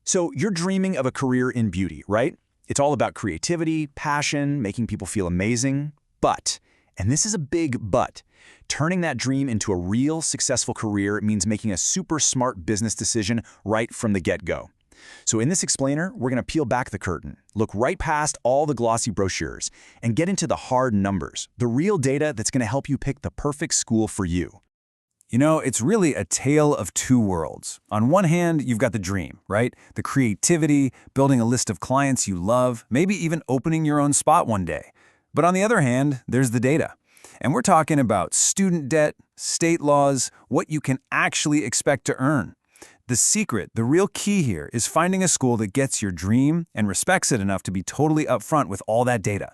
So you're dreaming of a career in beauty, right? It's all about creativity, passion, making people feel amazing. But, and this is a big but, turning that dream into a real successful career means making a super smart business decision right from the get-go. So in this explainer, we're going to peel back the curtain, look right past all the glossy brochures, and get into the hard numbers, the real data that's going to help you pick the perfect school for you. You know, it's really a tale of two worlds. On one hand, you've got the dream, right? The creativity, building a list of clients you love, maybe even opening your own spot one day. But on the other hand, there's the data. And we're talking about student debt, state laws, what you can actually expect to earn. The secret, the real key here, is finding a school that gets your dream and respects it enough to be totally upfront with all that data.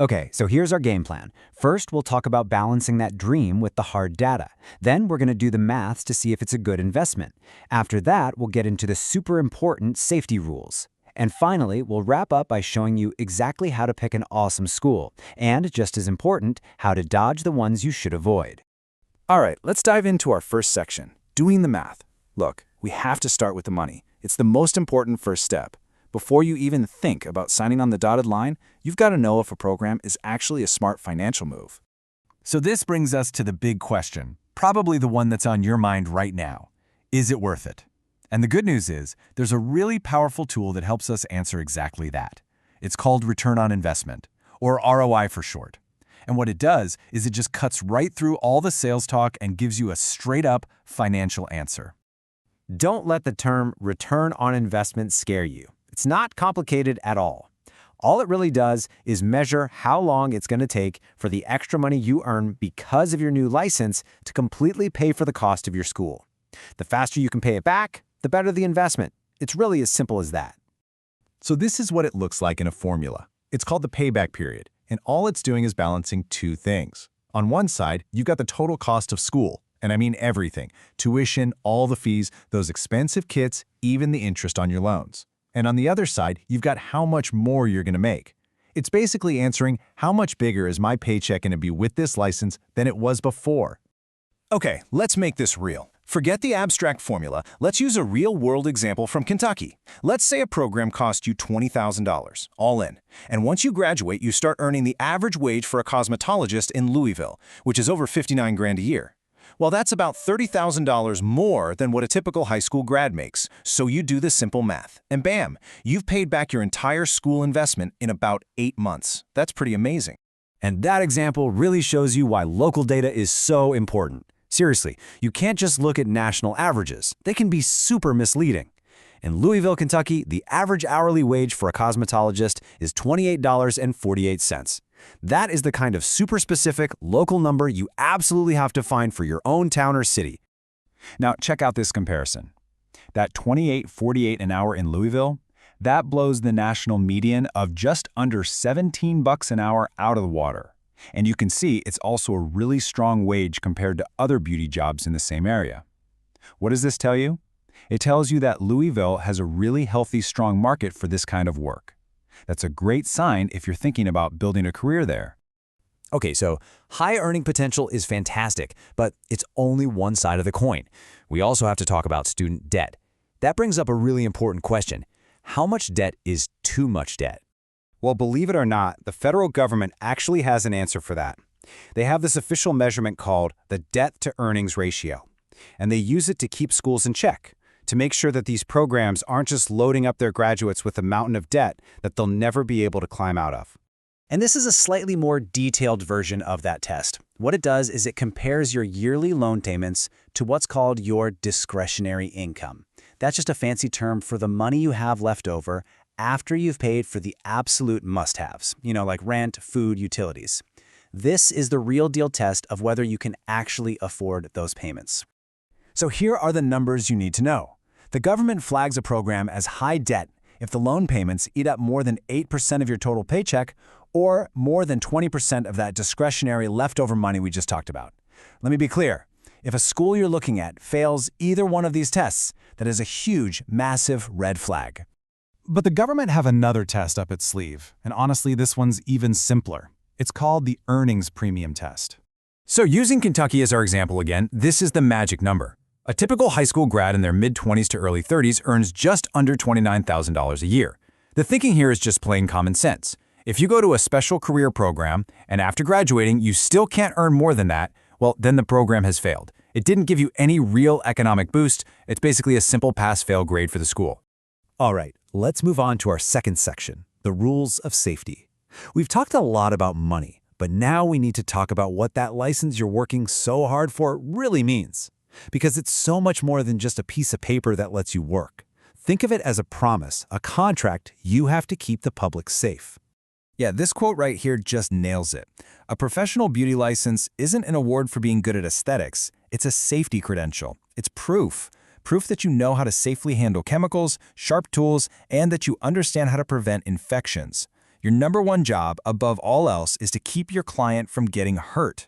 Okay, so here's our game plan. First, we'll talk about balancing that dream with the hard data. Then we're going to do the maths to see if it's a good investment. After that, we'll get into the super important safety rules. And finally, we'll wrap up by showing you exactly how to pick an awesome school, and just as important, how to dodge the ones you should avoid. All right, let's dive into our first section, doing the math. Look, we have to start with the money. It's the most important first step. Before you even think about signing on the dotted line, you've got to know if a program is actually a smart financial move. So this brings us to the big question, probably the one that's on your mind right now. Is it worth it? And the good news is, there's a really powerful tool that helps us answer exactly that. It's called return on investment, or ROI for short. And what it does is it just cuts right through all the sales talk and gives you a straight-up financial answer. Don't let the term return on investment scare you. It's not complicated at all. All it really does is measure how long it's going to take for the extra money you earn because of your new license to completely pay for the cost of your school. The faster you can pay it back, the better the investment. It's really as simple as that. So this is what it looks like in a formula. It's called the payback period, and all it's doing is balancing two things. On one side, you've got the total cost of school, and I mean everything: tuition, all the fees, those expensive kits, even the interest on your loans. And on the other side, you've got how much more you're going to make. It's basically answering, how much bigger is my paycheck going to be with this license than it was before? Okay, let's make this real. Forget the abstract formula. Let's use a real-world example from Kentucky. Let's say a program cost you $20,000, all in. And once you graduate, you start earning the average wage for a cosmetologist in Louisville, which is over $59,000 a year. Well, that's about $30,000 more than what a typical high school grad makes. So you do the simple math, and bam, you've paid back your entire school investment in about 8 months. That's pretty amazing. And that example really shows you why local data is so important. Seriously, you can't just look at national averages. They can be super misleading. In Louisville, Kentucky, the average hourly wage for a cosmetologist is $28.48. That is the kind of super specific local number you absolutely have to find for your own town or city. Now, check out this comparison. That $28.48 an hour in Louisville, that blows the national median of just under $17 an hour out of the water. And you can see it's also a really strong wage compared to other beauty jobs in the same area. What does this tell you? It tells you that Louisville has a really healthy, strong market for this kind of work. That's a great sign if you're thinking about building a career there. Okay, so high earning potential is fantastic, but it's only one side of the coin. We also have to talk about student debt. That brings up a really important question. How much debt is too much debt? Well, believe it or not, the federal government actually has an answer for that. They have this official measurement called the debt-to-earnings ratio, and they use it to keep schools in check, to make sure that these programs aren't just loading up their graduates with a mountain of debt that they'll never be able to climb out of. And this is a slightly more detailed version of that test. What it does is it compares your yearly loan payments to what's called your discretionary income. That's just a fancy term for the money you have left over after you've paid for the absolute must-haves, like rent, food, utilities. This is the real deal test of whether you can actually afford those payments. So here are the numbers you need to know. The government flags a program as high debt if the loan payments eat up more than 8% of your total paycheck or more than 20% of that discretionary leftover money we just talked about. Let me be clear. If a school you're looking at fails either one of these tests, that is a huge, massive red flag. But the government have another test up its sleeve, and honestly, this one's even simpler. It's called the earnings premium test. So using Kentucky as our example again, this is the magic number. A typical high school grad in their mid-20s to early 30s earns just under $29,000 a year. The thinking here is just plain common sense. If you go to a special career program and after graduating you still can't earn more than that, well, then the program has failed. It didn't give you any real economic boost. It's basically a simple pass-fail grade for the school. All right, let's move on to our second section, the rules of safety. We've talked a lot about money, but now we need to talk about what that license you're working so hard for really means. Because it's so much more than just a piece of paper that lets you work. Think of it as a promise, a contract you have to keep the public safe. Yeah, this quote right here just nails it. A professional beauty license isn't an award for being good at aesthetics. It's a safety credential. It's proof. Proof that you know how to safely handle chemicals, sharp tools, and that you understand how to prevent infections. Your number one job, above all else, is to keep your client from getting hurt.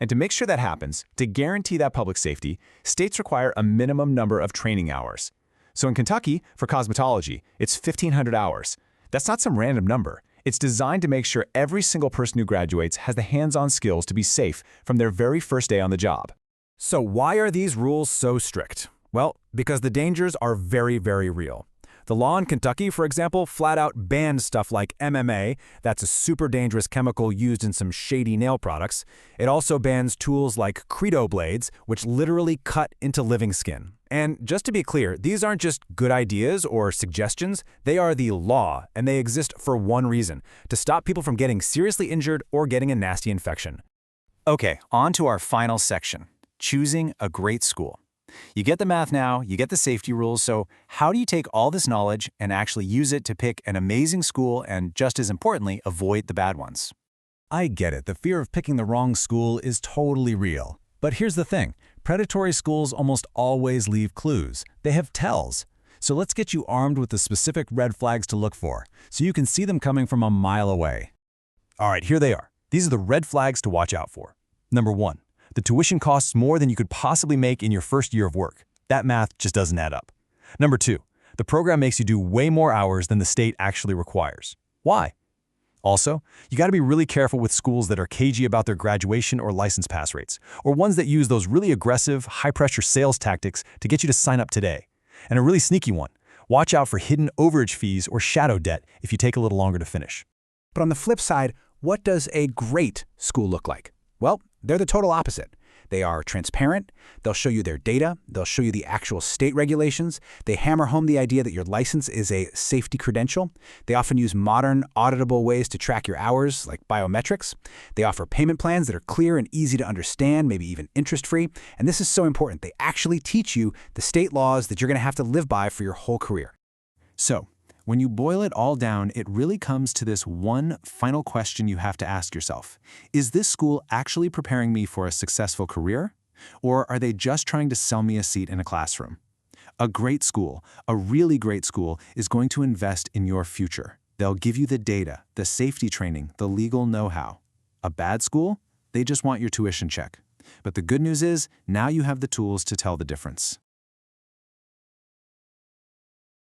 And to make sure that happens, to guarantee that public safety, states require a minimum number of training hours. So in Kentucky, for cosmetology, it's 1,500 hours. That's not some random number. It's designed to make sure every single person who graduates has the hands-on skills to be safe from their very first day on the job. So why are these rules so strict? Well, because the dangers are very, very real. The law in Kentucky, for example, flat out bans stuff like MMA, that's a super dangerous chemical used in some shady nail products. It also bans tools like Credo blades, which literally cut into living skin. And just to be clear, these aren't just good ideas or suggestions, they are the law, and they exist for one reason, to stop people from getting seriously injured or getting a nasty infection. Okay, on to our final section, choosing a great school. You get the math now, you get the safety rules, so how do you take all this knowledge and actually use it to pick an amazing school and, just as importantly, avoid the bad ones? I get it, the fear of picking the wrong school is totally real. But here's the thing, predatory schools almost always leave clues. They have tells. So let's get you armed with the specific red flags to look for, so you can see them coming from a mile away. All right, here they are. These are the red flags to watch out for. Number 1. The tuition costs more than you could possibly make in your first year of work. That math just doesn't add up. Number 2, the program makes you do way more hours than the state actually requires. Why? Also, you got to be really careful with schools that are cagey about their graduation or license pass rates, or ones that use those really aggressive, high-pressure sales tactics to get you to sign up today. And a really sneaky one, watch out for hidden overage fees or shadow debt if you take a little longer to finish. But on the flip side, what does a great school look like? Well, they're the total opposite. They are transparent, they'll show you their data, they'll show you the actual state regulations, they hammer home the idea that your license is a safety credential, they often use modern, auditable ways to track your hours, like biometrics, they offer payment plans that are clear and easy to understand, maybe even interest-free, and this is so important, they actually teach you the state laws that you're going to have to live by for your whole career. So, when you boil it all down, it really comes to this one final question you have to ask yourself. Is this school actually preparing me for a successful career? Or are they just trying to sell me a seat in a classroom? A great school, a really great school, is going to invest in your future. They'll give you the data, the safety training, the legal know-how. A bad school? They just want your tuition check. But the good news is, now you have the tools to tell the difference.